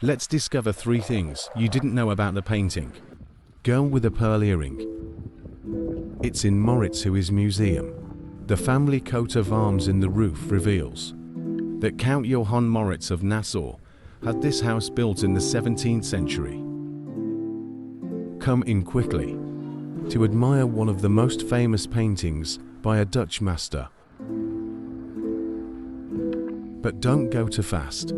Let's discover 3 things you didn't know about the painting. Girl with a pearl earring. It's in Mauritshuis Museum. The family coat of arms in the roof reveals that Count Johann Moritz of Nassau had this house built in the 17th century. Come in quickly to admire one of the most famous paintings by a Dutch master. But don't go too fast,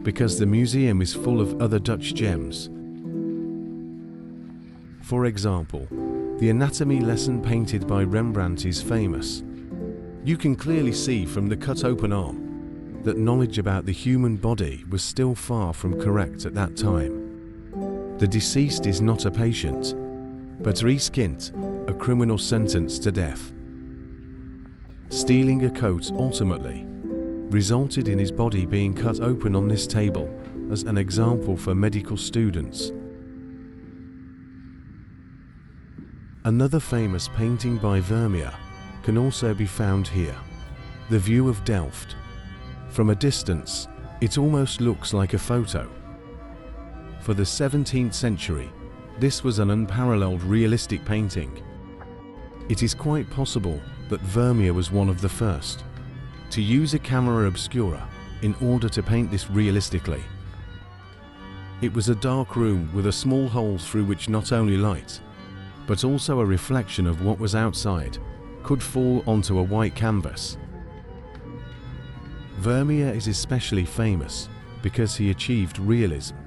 because the museum is full of other Dutch gems. For example, the Anatomic Lesson painted by Rembrandt is famous. You can clearly see from the cut open arm that knowledge about the human body was still far from correct at that time. The deceased is not a patient, but reskinned, a criminal sentenced to death. Stealing a coat ultimately resulted in his body being cut open on this table as an example for medical students. Another famous painting by Vermeer can also be found here. The view of Delft. From a distance, it almost looks like a photo. For the 17th century, this was an unparalleled realistic painting. It is quite possible that Vermeer was one of the first to use a camera obscura in order to paint this realistically. It was a dark room with a small hole through which not only light, but also a reflection of what was outside could fall onto a white canvas. Vermeer is especially famous because he achieved realism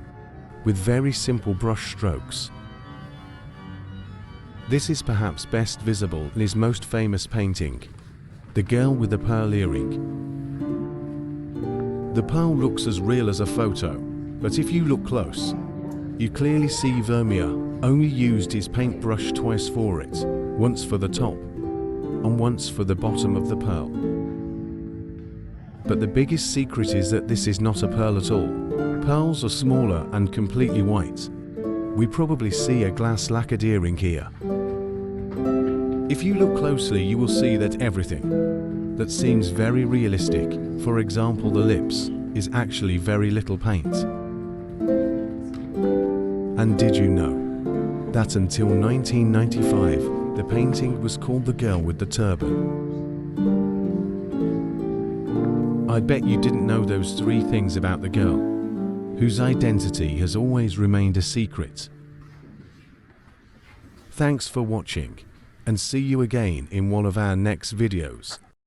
with very simple brush strokes. This is perhaps best visible in his most famous painting, The Girl with the Pearl Earring. The pearl looks as real as a photo, but if you look close, you clearly see Vermeer only used his paintbrush twice for it, once for the top and once for the bottom of the pearl. But the biggest secret is that this is not a pearl at all. Pearls are smaller and completely white. We probably see a glass lacquered earring here. If you look closely, you will see that everything that seems very realistic, for example the lips, is actually very little paint. And did you know that until 1995, the painting was called The Girl with the Turban? I bet you didn't know those 3 things about the girl, whose identity has always remained a secret. Thanks for watching, and see you again in one of our next videos.